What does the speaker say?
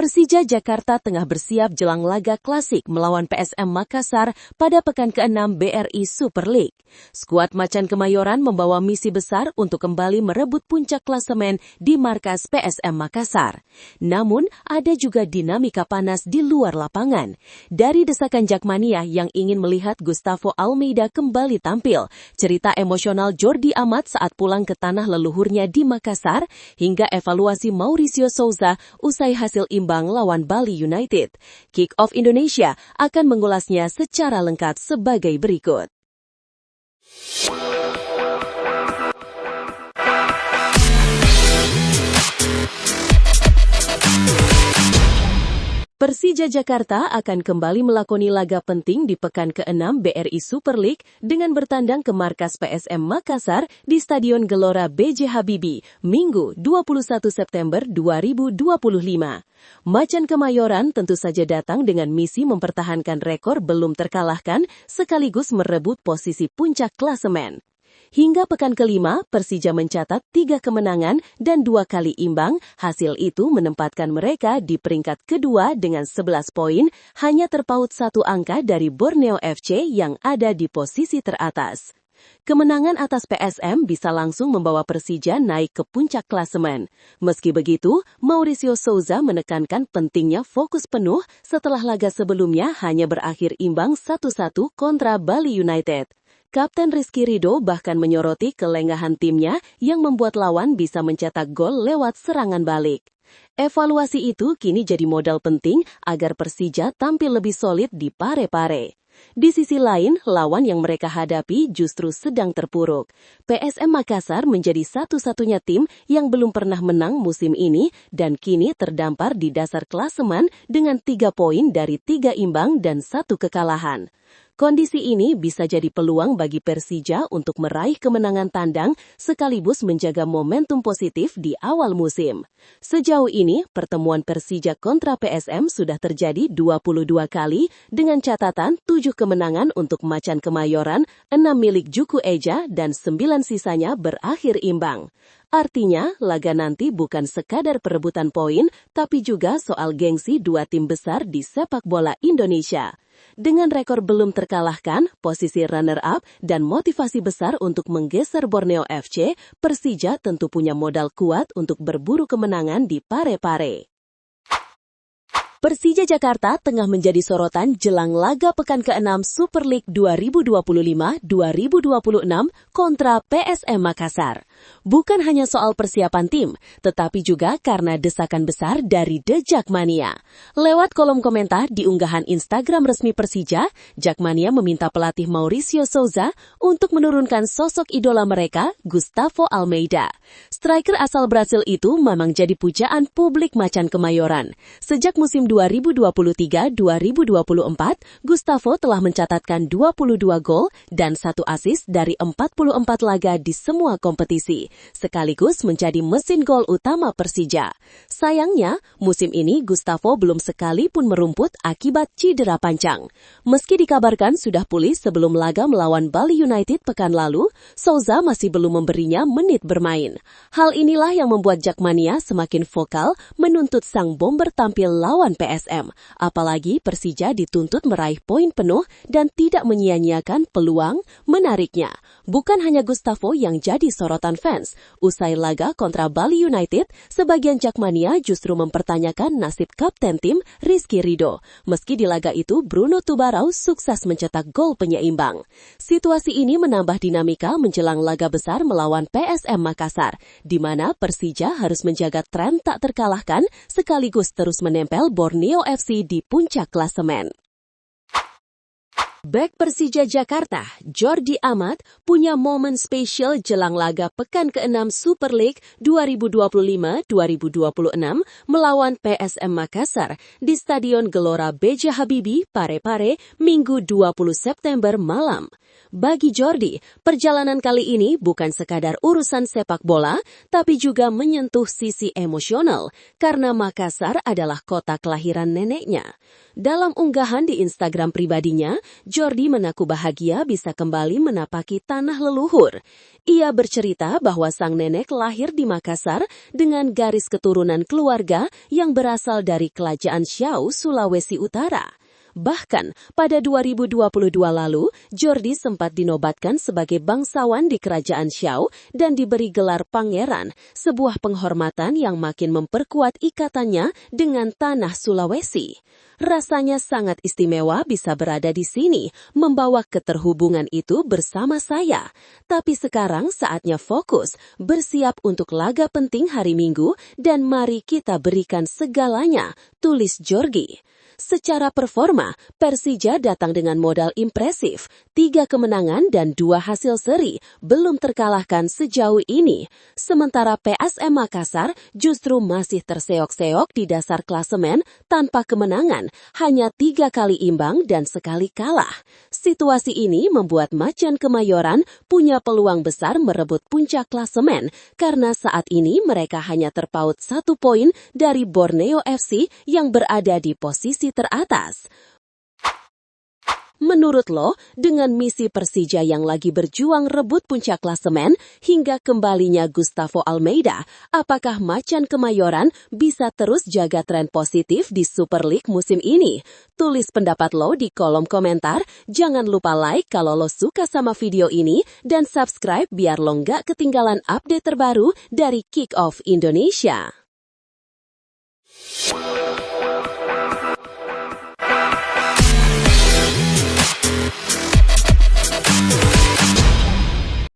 Persija Jakarta tengah bersiap jelang laga klasik melawan PSM Makassar pada pekan ke-6 BRI Super League. Skuad Macan Kemayoran membawa misi besar untuk kembali merebut puncak klasemen di markas PSM Makassar. Namun, ada juga dinamika panas di luar lapangan. Dari desakan Jakmania yang ingin melihat Gustavo Almeida kembali tampil, cerita emosional Jordi Amat saat pulang ke tanah leluhurnya di Makassar, hingga evaluasi Mauricio Souza usai hasil imbang lawan Bali United. Kick Off Indonesia akan mengulasnya secara lengkap sebagai berikut. Persija Jakarta akan kembali melakoni laga penting di pekan ke-6 BRI Super League dengan bertandang ke markas PSM Makassar di Stadion Gelora B.J. Habibie, Minggu 21 September 2025. Macan Kemayoran tentu saja datang dengan misi mempertahankan rekor belum terkalahkan sekaligus merebut posisi puncak klasemen. Hingga pekan kelima, Persija mencatat 3 kemenangan dan 2 kali imbang. Hasil itu menempatkan mereka di peringkat kedua dengan 11 poin, hanya terpaut 1 angka dari Borneo FC yang ada di posisi teratas. Kemenangan atas PSM bisa langsung membawa Persija naik ke puncak klasemen. Meski begitu, Mauricio Souza menekankan pentingnya fokus penuh setelah laga sebelumnya hanya berakhir imbang 1-1 kontra Bali United. Kapten Rizky Ridho bahkan menyoroti kelengahan timnya yang membuat lawan bisa mencetak gol lewat serangan balik. Evaluasi itu kini jadi modal penting agar Persija tampil lebih solid di pare-pare. Di sisi lain, lawan yang mereka hadapi justru sedang terpuruk. PSM Makassar menjadi satu-satunya tim yang belum pernah menang musim ini dan kini terdampar di dasar klasemen dengan 3 poin dari 3 imbang dan 1 kekalahan. Kondisi ini bisa jadi peluang bagi Persija untuk meraih kemenangan tandang sekaligus menjaga momentum positif di awal musim. Sejauh ini, pertemuan Persija kontra PSM sudah terjadi 22 kali dengan catatan 7 kemenangan untuk Macan Kemayoran, 6 milik Juku Eja, dan 9 sisanya berakhir imbang. Artinya, laga nanti bukan sekadar perebutan poin, tapi juga soal gengsi 2 tim besar di sepak bola Indonesia. Dengan rekor belum terkalahkan, posisi runner-up, dan motivasi besar untuk menggeser Borneo FC, Persija tentu punya modal kuat untuk berburu kemenangan di pare-pare. Persija Jakarta tengah menjadi sorotan jelang laga pekan ke-6 Super League 2025-2026 kontra PSM Makassar. Bukan hanya soal persiapan tim, tetapi juga karena desakan besar dari The Jakmania. Lewat kolom komentar di unggahan Instagram resmi Persija, Jakmania meminta pelatih Mauricio Souza untuk menurunkan sosok idola mereka, Gustavo Almeida. Striker asal Brasil itu memang jadi pujaan publik Macan Kemayoran. Sejak musim 2023-2024, Gustavo telah mencatatkan 22 gol dan 1 assist dari 44 laga di semua kompetisi, sekaligus menjadi mesin gol utama Persija. Sayangnya, musim ini Gustavo belum sekali pun merumput akibat cedera panjang. Meski dikabarkan sudah pulih sebelum laga melawan Bali United pekan lalu, Souza masih belum memberinya menit bermain. Hal inilah yang membuat Jakmania semakin vokal menuntut sang bomber tampil lawan PSM, apalagi Persija dituntut meraih poin penuh dan tidak menyia-nyiakan peluang. Menariknya, bukan hanya Gustavo yang jadi sorotan fans. Usai laga kontra Bali United, sebagian Jakmania justru mempertanyakan nasib kapten tim Rizky Ridho. Meski di laga itu Bruno Tubarão sukses mencetak gol penyeimbang. Situasi ini menambah dinamika menjelang laga besar melawan PSM Makassar, di mana Persija harus menjaga tren tak terkalahkan sekaligus terus menempel Borneo FC di puncak klasemen. Bek Persija Jakarta, Jordi Amat, punya momen spesial jelang laga pekan ke-6 Super League 2025-2026 melawan PSM Makassar di Stadion Gelora B.J. Habibie, Pare-Pare, Minggu 20 September malam. Bagi Jordi, perjalanan kali ini bukan sekadar urusan sepak bola, tapi juga menyentuh sisi emosional, karena Makassar adalah kota kelahiran neneknya. Dalam unggahan di Instagram pribadinya, Jordi mengaku bahagia bisa kembali menapaki tanah leluhur. Ia bercerita bahwa sang nenek lahir di Makassar dengan garis keturunan keluarga yang berasal dari Kerajaan Siau, Sulawesi Utara. Bahkan, pada 2022 lalu, Jordi sempat dinobatkan sebagai bangsawan di Kerajaan Siau dan diberi gelar pangeran, sebuah penghormatan yang makin memperkuat ikatannya dengan tanah Sulawesi. Rasanya sangat istimewa bisa berada di sini, membawa keterhubungan itu bersama saya. Tapi sekarang saatnya fokus, bersiap untuk laga penting hari Minggu, dan mari kita berikan segalanya, tulis Jordi. Secara performa, Persija datang dengan modal impresif, 3 kemenangan dan 2 hasil seri, belum terkalahkan sejauh ini. Sementara PSM Makassar justru masih terseok-seok di dasar klasemen tanpa kemenangan, hanya 3 kali imbang dan sekali kalah. Situasi ini membuat Macan Kemayoran punya peluang besar merebut puncak klasemen, karena saat ini mereka hanya terpaut 1 poin dari Borneo FC yang berada di posisi teratas. Menurut lo, dengan misi Persija yang lagi berjuang rebut puncak klasemen hingga kembalinya Gustavo Almeida, apakah Macan Kemayoran bisa terus jaga tren positif di Super League musim ini? Tulis pendapat lo di kolom komentar. Jangan lupa like kalau lo suka sama video ini dan subscribe biar lo nggak ketinggalan update terbaru dari Kick Off Indonesia.